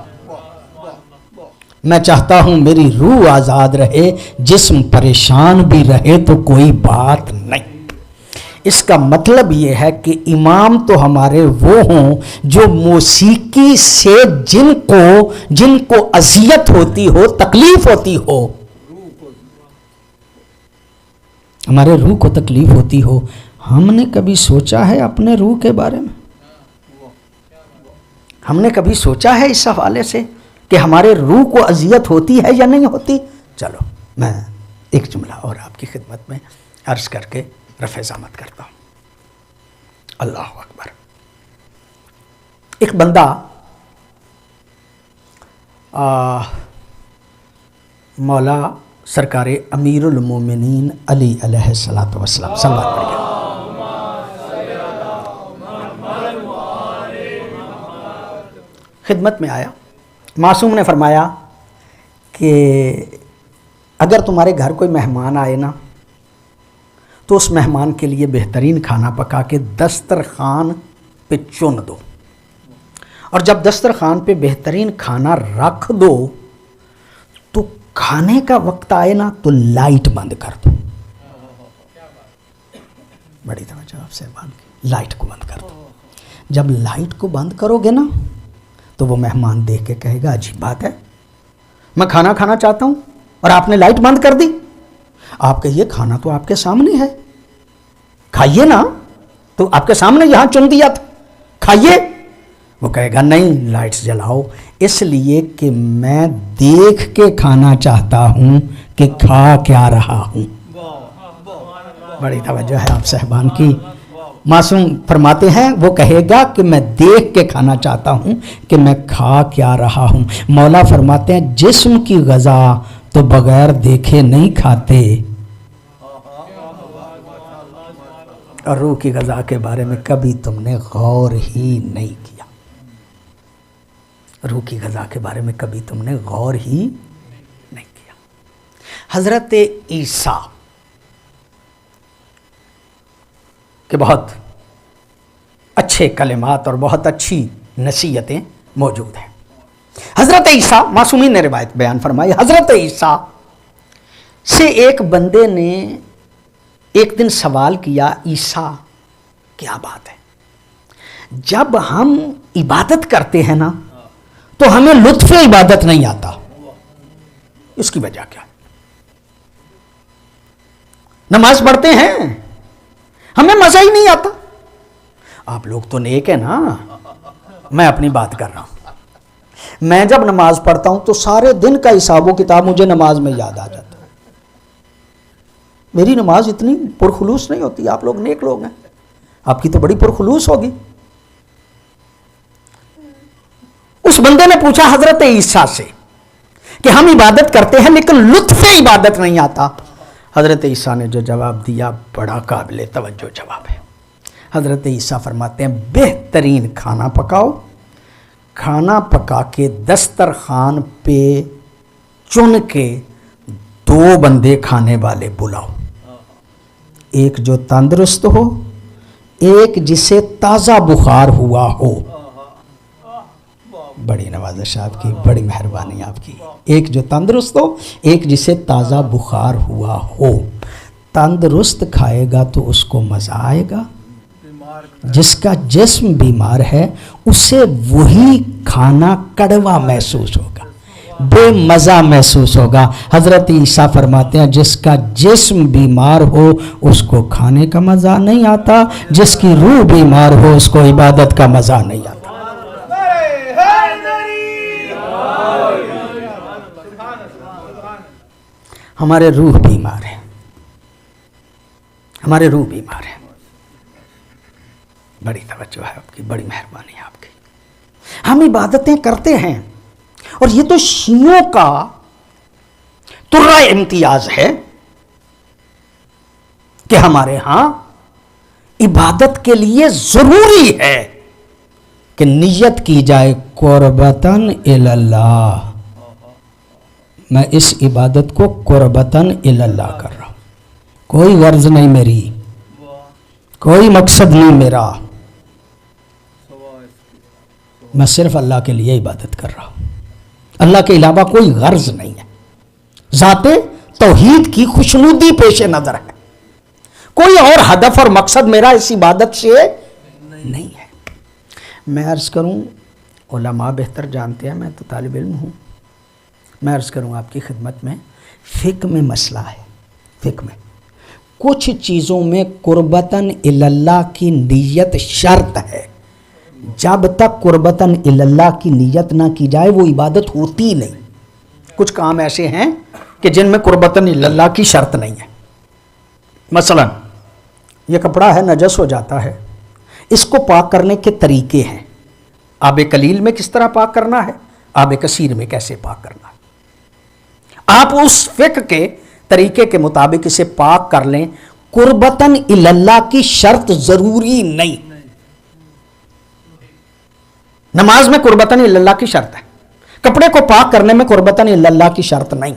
Speaker 1: میں چاہتا ہوں میری روح آزاد رہے، جسم پریشان بھی رہے تو کوئی بات نہیں. اس کا مطلب یہ ہے کہ امام تو ہمارے وہ ہوں جو موسیقی سے جن کو اذیت ہوتی ہو، تکلیف ہوتی ہو، ہمارے روح کو تکلیف ہوتی ہو. ہم نے کبھی سوچا ہے اپنے روح کے بارے میں؟ ہم نے کبھی سوچا ہے اس حوالے سے کہ ہمارے روح کو اذیت ہوتی ہے یا نہیں ہوتی؟ چلو میں ایک جملہ اور آپ کی خدمت میں عرض کر کے رفع ضامت کرتا ہوں. اللہ اکبر. ایک بندہ مولا سرکار امیر المومنین علی علیہ الصلوۃ والسلام صلوات پڑھ گیا. خدمت میں آیا. معصوم نے فرمایا کہ اگر تمہارے گھر کوئی مہمان آئے نا تو اس مہمان کے لیے بہترین کھانا پکا کے دسترخوان پہ چن دو، اور جب دسترخوان پہ بہترین کھانا رکھ دو تو کھانے کا وقت آئے نا تو لائٹ بند کر دو. بڑی توجہ آپ سے لائٹ کو بند کر دو. جب لائٹ کو بند کرو گے نا تو وہ مہمان دیکھ کے کہے گا عجیب بات ہے، میں کھانا کھانا چاہتا ہوں اور آپ نے لائٹ بند کر دی. آپ کہیے کھانا تو آپ کے سامنے ہے، کھائیے نا. تو آپ کے سامنے یہاں چن دیا تھا، کھائیے. وہ کہے گا نہیں لائٹس جلاؤ، اس لیے کہ میں دیکھ کے کھانا چاہتا ہوں کہ کھا کیا رہا ہوں. بڑی توجہ ہے آپ صاحبان کی. معصوم فرماتے ہیں وہ کہے گا کہ میں دیکھ کے کھانا چاہتا ہوں کہ میں کھا کیا رہا ہوں. مولا فرماتے ہیں جسم کی غذا تو بغیر دیکھے نہیں کھاتے، اور روح کی غذا کے بارے میں کبھی تم نے غور ہی نہیں کیا. روح کی غذا کے بارے میں کبھی تم نے غور ہی نہیں کیا. حضرت عیسیٰ کہ بہت اچھے کلمات اور بہت اچھی نصیحتیں موجود ہیں. حضرت عیسیٰ، معصومین نے روایت بیان فرمائی، حضرت عیسیٰ سے ایک بندے نے ایک دن سوال کیا عیسیٰ کیا بات ہے، جب ہم عبادت کرتے ہیں نا تو ہمیں لطف عبادت نہیں آتا، اس کی وجہ کیا؟ نماز پڑھتے ہیں ہمیں مزہ ہی نہیں آتا، آپ لوگ تو نیک ہیں نا. میں اپنی بات کر رہا ہوں. میں جب نماز پڑھتا ہوں تو سارے دن کا حساب و کتاب مجھے نماز میں یاد آ جاتا ہے. میری نماز اتنی پرخلوص نہیں ہوتی. آپ لوگ نیک لوگ ہیں, آپ کی تو بڑی پرخلوص ہوگی. اس بندے نے پوچھا حضرت عیسیٰ سے کہ ہم عبادت کرتے ہیں لیکن لطف عبادت نہیں آتا. حضرت عیسیٰ نے جو جواب دیا بڑا قابل توجہ جواب ہے. حضرت عیسیٰ فرماتے ہیں بہترین کھانا پکاؤ, کھانا پکا کے دسترخوان پہ چن کے 2 بندے کھانے والے بلاؤ, ایک جو تندرست ہو, ایک جسے تازہ بخار ہوا ہو. بڑی نوازش آپ کی, بڑی مہربانی آپ کی. ایک جو تندرست ہو, ایک جسے تازہ بخار ہوا ہو. تندرست کھائے گا تو اس کو مزہ آئے گا, جس کا جسم بیمار ہے اسے وہی کھانا کڑوا محسوس ہوگا, بے مزہ محسوس ہوگا. حضرت عیسیٰ فرماتے ہیں جس کا جسم بیمار ہو اس کو کھانے کا مزہ نہیں آتا, جس کی روح بیمار ہو اس کو عبادت کا مزہ نہیں آتا. ہمارے روح بیمار ہے, ہمارے روح بیمار ہے. بڑی توجہ ہے آپ کی, بڑی مہربانی ہے آپ کی. ہم عبادتیں کرتے ہیں اور یہ تو شیعوں کا ترا امتیاز ہے کہ ہمارے ہاں عبادت کے لیے ضروری ہے کہ نیت کی جائے قربتاً اللہ. میں اس عبادت کو قربتاً اللہ کر رہا ہوں, کوئی غرض نہیں میری, کوئی مقصد نہیں میرا, میں صرف اللہ کے لیے عبادت کر رہا ہوں. اللہ کے علاوہ کوئی غرض نہیں ہے. ذات توحید کی خوشنودی پیش نظر ہے, کوئی اور ہدف اور مقصد میرا اس عبادت سے نہیں ہے. میں عرض کروں, علماء بہتر جانتے ہیں, میں تو طالب علم ہوں. میں عرض کروں آپ کی خدمت میں, فقہ میں مسئلہ ہے. فقہ میں کچھ چیزوں میں قربتاً اللہ کی نیت شرط ہے. جب تک قربتاً اللہ کی نیت نہ کی جائے وہ عبادت ہوتی نہیں. کچھ کام ایسے ہیں کہ جن میں قربتاً اللہ کی شرط نہیں ہے. مثلا یہ کپڑا ہے, نجس ہو جاتا ہے, اس کو پاک کرنے کے طریقے ہیں. آب قلیل میں کس طرح پاک کرنا ہے, آب کثیر میں کیسے پاک کرنا ہے. آپ اس فقہ کے طریقے کے مطابق اسے پاک کر لیں, قربتاً اللہ کی شرط ضروری نہیں. نماز میں قربتاً اللہ کی شرط ہے, کپڑے کو پاک کرنے میں قربتاً اللہ کی شرط نہیں.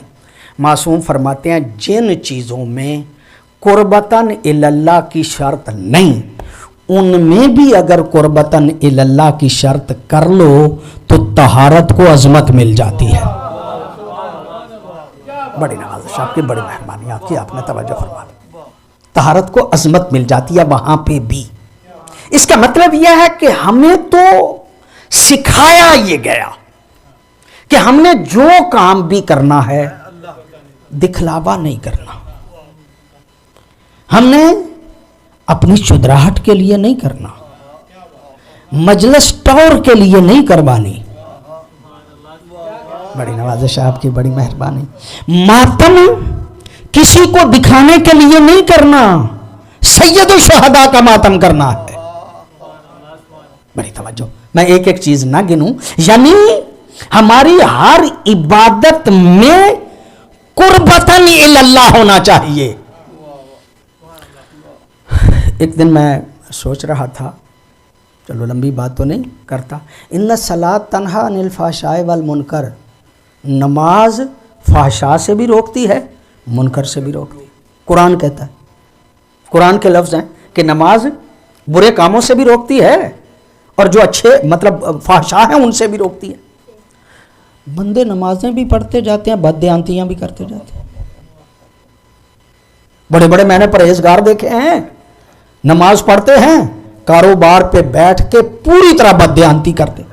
Speaker 1: معصوم فرماتے ہیں جن چیزوں میں قربتاً اللہ کی شرط نہیں ان میں بھی اگر قربتاً اللہ کی شرط کر لو تو طہارت کو عظمت مل جاتی ہے. بڑی نوازش آپ کی, بڑی مہربانی آپ کی, آپ نے توجہ فرما دی. طہارت کو عظمت مل جاتی ہے وہاں پہ بھی. اس کا مطلب یہ ہے کہ ہمیں تو سکھایا یہ گیا کہ ہم نے جو کام بھی کرنا ہے دکھلاوا نہیں کرنا, ہم نے اپنی چدراہٹ کے لیے نہیں کرنا, مجلس ٹور کے لیے نہیں کروانی. بڑی نوازش آپ کی, بڑی مہربانی. ماتم کسی کو دکھانے کے لیے نہیں کرنا, سید الشہداء کا ماتم کرنا ہے. بڑی توجہ. میں ایک ایک چیز نہ گنوں, یعنی ہماری ہر عبادت میں قربتاً اللہ ہونا چاہیے. ایک دن میں سوچ رہا تھا, چلو لمبی بات تو نہیں کرتا, ان الصلاۃ تنہی عن الفحشاء والمنکر, نماز فحشاء سے بھی روکتی ہے, منکر سے بھی روکتی ہے. قرآن کہتا ہے, قرآن کے لفظ ہیں کہ نماز برے کاموں سے بھی روکتی ہے اور جو اچھے مطلب فحشاء ہیں ان سے بھی روکتی ہے. بندے نمازیں بھی پڑھتے جاتے ہیں, بددیانتیاں بھی کرتے جاتے ہیں. بڑے بڑے میں نے پرہیزگار دیکھے ہیں, نماز پڑھتے ہیں, کاروبار پہ بیٹھ کے پوری طرح بددیانتی کرتے.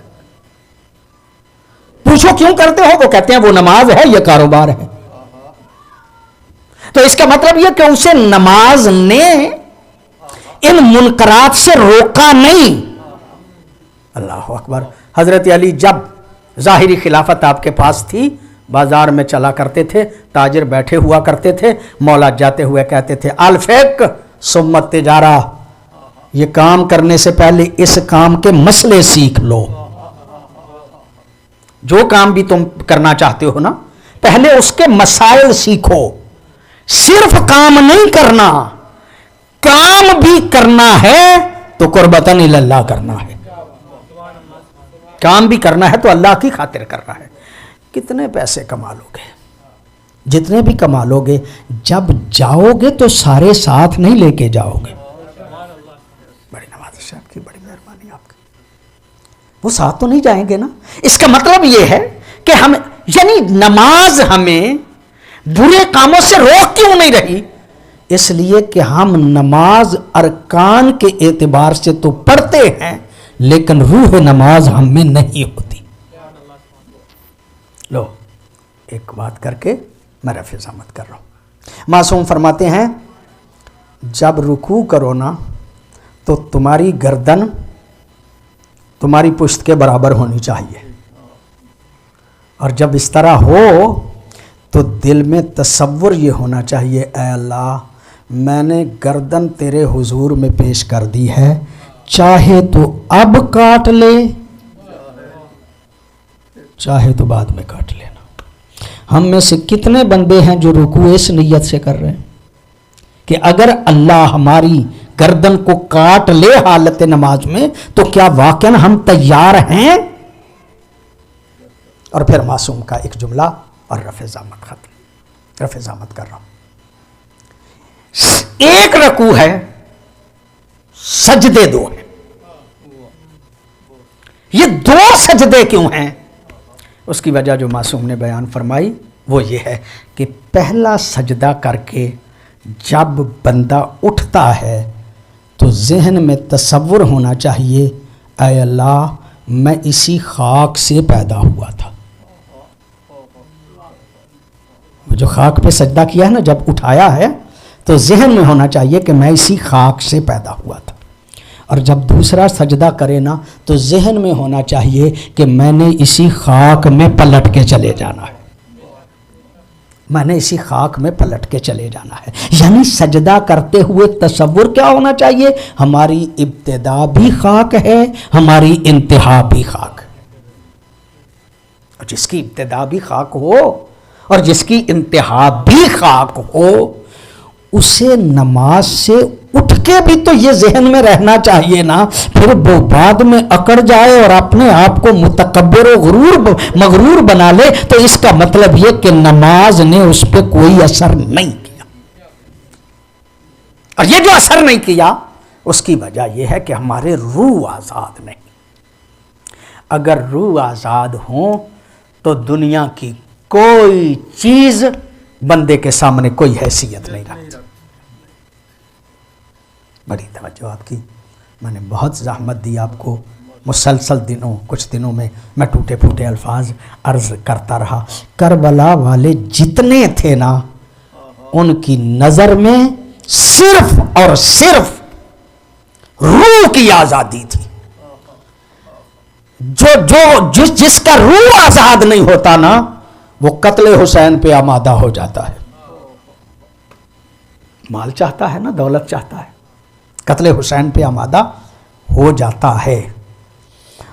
Speaker 1: پوچھو کیوں کرتے ہو, وہ کہتے ہیں وہ نماز ہے, یہ کاروبار ہے. تو اس کا مطلب یہ کہ اسے نماز نے ان منکرات سے روکا نہیں. اللہ اکبر. حضرت علی جب ظاہری خلافت آپ کے پاس تھی، بازار میں چلا کرتے تھے، تاجر بیٹھے ہوا کرتے تھے، مولا جاتے ہوئے کہتے تھے الفق سمت تجارہ، یہ کام کرنے سے پہلے اس کام کے مسئلے سیکھ لو. جو کام بھی تم کرنا چاہتے ہو نا، پہلے اس کے مسائل سیکھو. صرف کام نہیں کرنا، کام بھی کرنا ہے تو قربتاً اللہ کرنا ہے. کام بھی کرنا ہے تو اللہ کی خاطر کرنا ہے. کتنے پیسے کما لو گے، جتنے بھی کما لو گے، جب جاؤ گے تو سارے ساتھ نہیں لے کے جاؤ گے. بڑی نواز صاحب کی بڑی مہربانی آپ کی. وہ ساتھ تو نہیں جائیں گے نا. اس کا مطلب یہ ہے کہ ہم، یعنی نماز ہمیں برے کاموں سے روک کیوں نہیں رہی؟ اس لیے کہ ہم نماز ارکان کے اعتبار سے تو پڑھتے ہیں، لیکن روح نماز ہم میں نہیں ہوتی. لو ایک بات کر کے میں رفع ضمت کر رہا ہوں. معصوم فرماتے ہیں جب رکوع کرو نا تو تمہاری گردن تمہاری پشت کے برابر ہونی چاہیے، اور جب اس طرح ہو تو دل میں تصور یہ ہونا چاہیے اے اللہ میں نے گردن تیرے حضور میں پیش کر دی ہے، چاہے تو اب کاٹ لے چاہے تو بعد میں کاٹ لینا. ہم میں سے کتنے بندے ہیں جو رکوع اس نیت سے کر رہے ہیں کہ اگر اللہ ہماری گردن کو کاٹ لے حالت نماز میں تو کیا واقعاً ہم تیار ہیں؟ اور پھر معصوم کا ایک جملہ اور رفع ضمت ختم. رفع ضمت کر رہا ہوں. ایک رکوع ہے، سجدے دو ہیں. یہ دو سجدے کیوں ہیں؟ اس کی وجہ جو معصوم نے بیان فرمائی وہ یہ ہے کہ پہلا سجدہ کر کے جب بندہ اٹھتا ہے تو ذہن میں تصور ہونا چاہیے اے اللہ میں اسی خاک سے پیدا ہوا تھا. جو خاک پہ سجدہ کیا ہے نا، جب اٹھایا ہے تو ذہن میں ہونا چاہیے کہ میں اسی خاک سے پیدا ہوا تھا. اور جب دوسرا سجدہ کرے نا تو ذہن میں ہونا چاہیے کہ میں نے اسی خاک میں پلٹ کے چلے جانا ہے، میں نے اسی خاک میں پلٹ کے چلے جانا ہے. یعنی سجدہ کرتے ہوئے تصور کیا ہونا چاہیے؟ ہماری ابتدا بھی خاک ہے، ہماری انتہا بھی خاک ہے. اور جس کی ابتدا بھی خاک ہو اور جس کی انتہا بھی خاک ہو، اسے نماز سے اٹھ کے بھی تو یہ ذہن میں رہنا چاہیے نا. پھر وہ بعد میں اکڑ جائے اور اپنے آپ کو متکبر و مغرور بنا لے تو اس کا مطلب یہ کہ نماز نے اس پہ کوئی اثر نہیں کیا. اور یہ جو اثر نہیں کیا اس کی وجہ یہ ہے کہ ہمارے روح آزاد نہیں. اگر روح آزاد ہوں تو دنیا کی کوئی چیز بندے کے سامنے کوئی حیثیت نہیں رکھتی. بڑی توجہ آپ کی. میں نے بہت زحمت دی آپ کو، مسلسل کچھ دنوں میں میں ٹوٹے پھوٹے الفاظ عرض کرتا رہا. کربلا والے جتنے تھے نا ان کی نظر میں صرف اور صرف روح کی آزادی تھی. جس کا روح آزاد نہیں ہوتا نا وہ قتل حسین پہ آمادہ ہو جاتا ہے. مال چاہتا ہے نا، دولت چاہتا ہے، قتل حسین پہ آمادہ ہو جاتا ہے.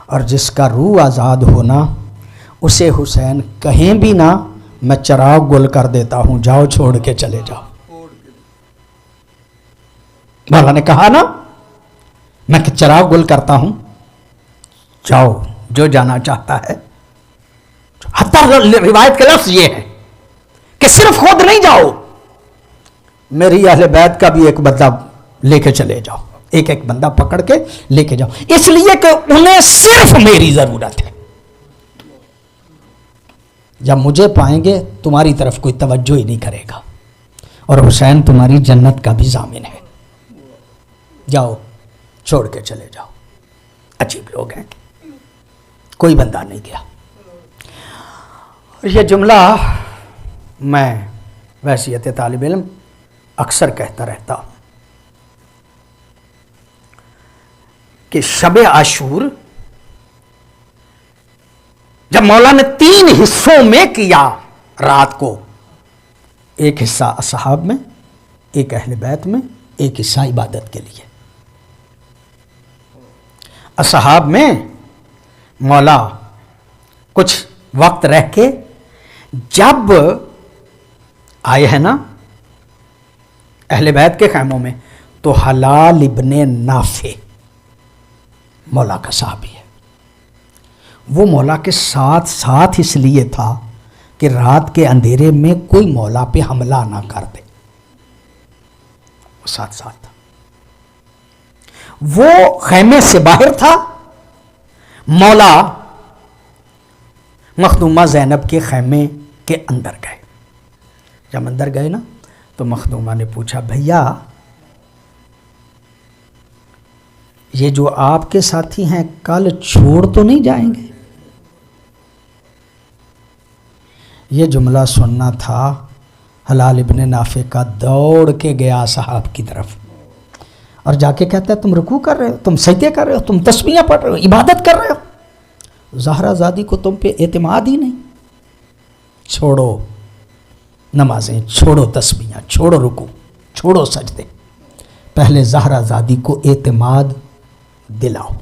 Speaker 1: اور جس کا روح آزاد ہونا اسے حسین کہیں بھی نہ میں چراغ گل کر دیتا ہوں، جاؤ چھوڑ کے چلے جاؤ. مولا نے کہا نا میں چراغ گل کرتا ہوں، جاؤ جو جانا چاہتا ہے. حتیٰ روایت کے لفظ یہ ہے کہ صرف خود نہیں جاؤ، میری اہل بیت کا بھی ایک بندہ لے کے چلے جاؤ، ایک ایک بندہ پکڑ کے لے کے جاؤ، اس لیے کہ انہیں صرف میری ضرورت ہے. جب مجھے پائیں گے تمہاری طرف کوئی توجہ ہی نہیں کرے گا، اور حسین تمہاری جنت کا بھی ضامن ہے. جاؤ چھوڑ کے چلے جاؤ. عجیب لوگ ہیں، کوئی بندہ نہیں گیا. یہ جملہ میں وحیثیت طالب علم اکثر کہتا رہتا ہوں. کہ شب عاشور جب مولا نے 3 حصوں میں کیا رات کو، ایک حصہ اصحاب میں، ایک اہل بیت میں، ایک حصہ عبادت کے لیے۔ اصحاب میں مولا کچھ وقت رہ کے جب آئے ہیں نا اہل بیت کے خیموں میں، تو حلال ابن نافع مولا کا صحابی ہے، وہ مولا کے ساتھ اس لیے تھا کہ رات کے اندھیرے میں کوئی مولا پہ حملہ نہ کر دے، وہ ساتھ تھا۔ وہ خیمے سے باہر تھا، مولا مخدومہ زینب کے خیمے کے اندر گئے۔ جب اندر گئے نا تو مخدومہ نے پوچھا، بھیا یہ جو آپ کے ساتھی ہیں کل چھوڑ تو نہیں جائیں گے؟ یہ جملہ سننا تھا حلال ابن نافع کا، دوڑ کے گیا صحاب کی طرف اور جا کے کہتا ہے، تم رکوع کر رہے ہو، تم سجدے کر رہے ہو، تم تسبیحاں پڑھ رہے ہو، عبادت کر رہے ہو، زہرا زادی کو تم پہ اعتماد ہی نہیں، چھوڑو نمازیں، چھوڑو تسبیحاں، چھوڑو رکوع، چھوڑو سجدے، پہلے زہرا زادی کو اعتماد دلاؤ۔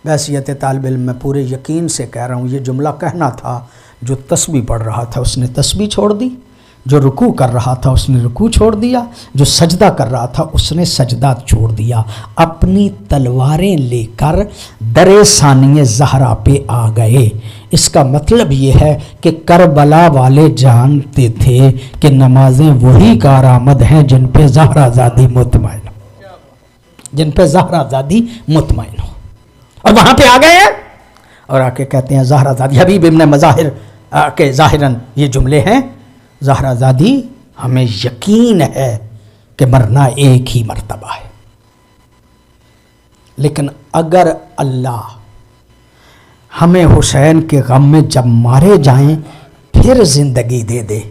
Speaker 1: بحیثیت طالب علم میں پورے یقین سے کہہ رہا ہوں، یہ جملہ کہنا تھا، جو تسبیح پڑھ رہا تھا اس نے تسبیح چھوڑ دی، جو رکوع کر رہا تھا اس نے رکوع چھوڑ دیا، جو سجدہ کر رہا تھا اس نے سجدہ چھوڑ دیا، اپنی تلواریں لے کر در ثانی زہرا پہ آ گئے۔ اس کا مطلب یہ ہے کہ کربلا والے جانتے تھے کہ نمازیں وہی کارآمد ہیں جن پہ زہرا زادی مطمئن ہو، جن پہ زہرا زادی مطمئن ہو، اور وہاں پہ آ گئے ہیں اور آ کے کہتے ہیں زہرا زادی، حبیب ابن مظاہر کے ظاہراً یہ جملے ہیں، زہرا زادی ہمیں یقین ہے کہ مرنا ایک ہی مرتبہ ہے، لیکن اگر اللہ ہمیں حسین کے غم میں جب مارے جائیں پھر زندگی دے دے،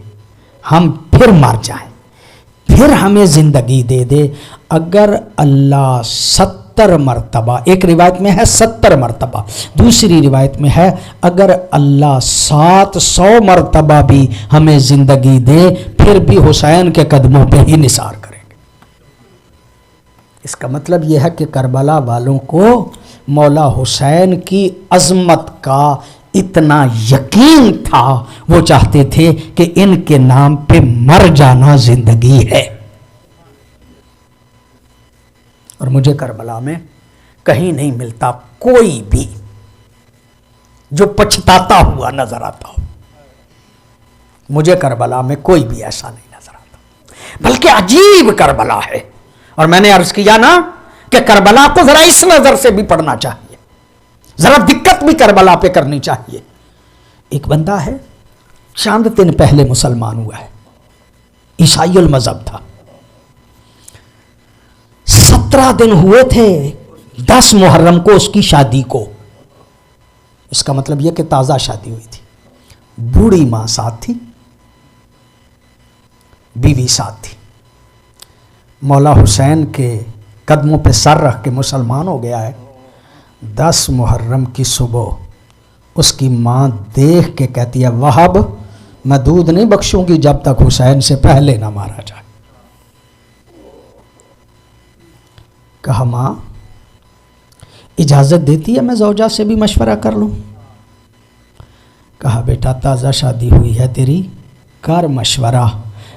Speaker 1: ہم پھر مر جائیں پھر ہمیں زندگی دے دے، اگر اللہ 70 مرتبہ، ایک روایت میں ہے 70 مرتبہ، دوسری روایت میں ہے اگر اللہ 700 مرتبہ بھی ہمیں زندگی دے پھر بھی حسین کے قدموں پہ ہی نثار کریں گے۔ اس کا مطلب یہ ہے کہ کربلا والوں کو مولا حسین کی عظمت کا اتنا یقین تھا، وہ چاہتے تھے کہ ان کے نام پہ مر جانا زندگی ہے۔ اور مجھے کربلا میں کہیں نہیں ملتا کوئی بھی جو پچھتاتا ہوا نظر آتا ہو، مجھے کربلا میں کوئی بھی ایسا نہیں نظر آتا، بلکہ عجیب کربلا ہے۔ اور میں نے عرض کیا نا کہ کربلا کو ذرا اس نظر سے بھی پڑھنا چاہیے، ذرا دقت بھی کربلا پہ کرنی چاہیے۔ ایک بندہ ہے چند دن پہلے مسلمان ہوا ہے، عیسائی المذہب تھا، 17 دن ہوئے تھے 10 محرم کو اس کی شادی کو، اس کا مطلب یہ کہ تازہ شادی ہوئی تھی، بوڑھی ماں ساتھ تھی، بیوی ساتھ تھی، مولا حسین کے قدموں پہ سر رکھ کے مسلمان ہو گیا ہے۔ 10 محرم کی صبح اس کی ماں دیکھ کے کہتی ہے، وہب میں دودھ نہیں بخشوں گی جب تک حسین سے پہلے نہ مارا جائے۔ کہا ماں اجازت دیتی ہے میں زوجہ سے بھی مشورہ کر لوں؟ کہا بیٹا تازہ شادی ہوئی ہے تیری، کر مشورہ،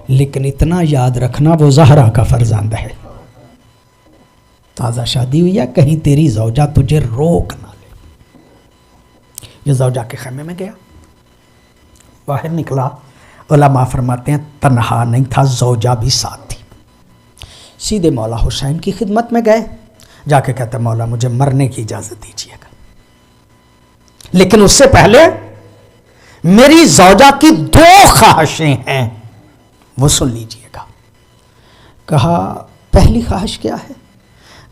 Speaker 1: لیکن اتنا یاد رکھنا وہ زہرا کا فرزند ہے، تازہ شادی ہوئی ہے کہیں تیری زوجہ تجھے روک نہ لے۔ یہ زوجہ کے خیمے میں گیا، باہر نکلا، علماء فرماتے ہیں تنہا نہیں تھا، زوجہ بھی ساتھ تھی، سیدھے مولا حسین کی خدمت میں گئے، جا کے کہتے مولا مجھے مرنے کی اجازت دیجیے گا، لیکن اس سے پہلے میری زوجہ کی 2 خواہشیں ہیں وہ سن لیجیے گا۔ کہا پہلی خواہش کیا ہے؟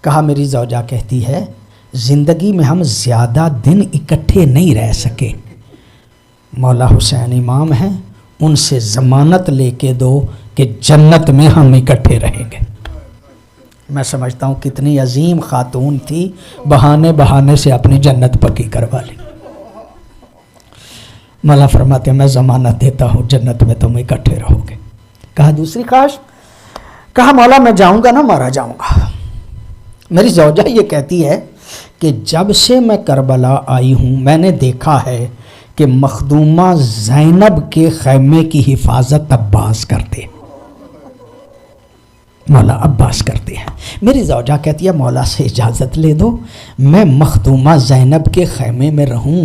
Speaker 1: کہا میری زوجہ کہتی ہے زندگی میں ہم زیادہ دن اکٹھے نہیں رہ سکے، مولا حسین امام ہیں، ان سے ضمانت لے کے دو کہ جنت میں ہم اکٹھے رہیں گے۔ میں سمجھتا ہوں کتنی عظیم خاتون تھی، بہانے بہانے سے اپنی جنت پکی کروا لی۔ مولا فرماتے ہیں میں ضمانت دیتا ہوں جنت میں تم اکٹھے رہو گے۔ کہا دوسری خواہش؟ کہا مولا میں جاؤں گا نا مارا جاؤں گا۔ میری زوجہ یہ کہتی ہے کہ جب سے میں کربلا آئی ہوں میں نے دیکھا ہے کہ مخدومہ زینب کے خیمے کی حفاظت عباس کرتے، مولا عباس کرتے ہیں۔ میری زوجہ کہتی ہے مولا سے اجازت لے دو، میں مخدومہ زینب کے خیمے میں رہوں،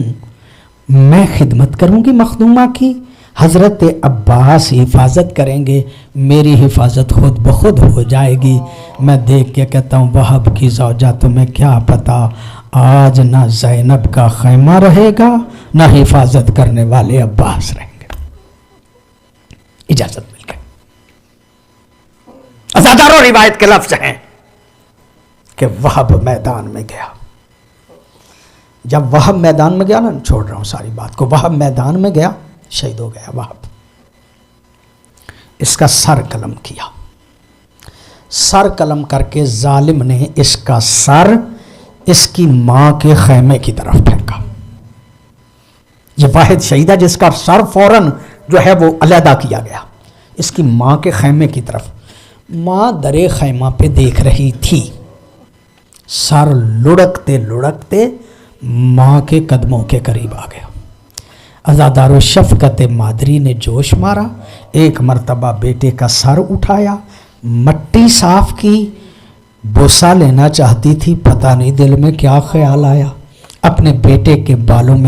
Speaker 1: میں خدمت کروں گی مخدومہ کی، حضرت عباس حفاظت کریں گے، میری حفاظت خود بخود ہو جائے گی۔ میں دیکھ کے کہتا ہوں وہب کی زوجہ تمہیں کیا پتا آج نہ زینب کا خیمہ رہے گا نہ حفاظت کرنے والے عباس رہیں گے۔ اجازت مل گئی۔ ہزاروں روایت کے لفظ ہیں کہ وہب میدان میں گیا۔ جب وہب میدان میں گیا نا، چھوڑ رہا ہوں ساری بات کو، وہب میدان میں گیا، شہید ہو گیا وہب۔ اس کا سر قلم کیا، سر قلم کر کے ظالم نے اس کا سر اس کی ماں کے خیمے کی طرف پھینکا۔ یہ واحد شہید ہے جس کا سر فوراً جو ہے وہ علیحدہ کیا گیا، اس کی ماں کے خیمے کی طرف۔ ماں درے خیمہ پہ دیکھ رہی تھی، سر لڑکتے لڑکتے ماں کے قدموں کے قریب آ گیا۔ عزادار و شفقت مادری نے جوش مارا، ایک مرتبہ بیٹے کا سر اٹھایا، مٹی صاف کی، بوسہ لینا چاہتی تھی، پتہ نہیں دل میں کیا خیال آیا، اپنے بیٹے کے بالوں میں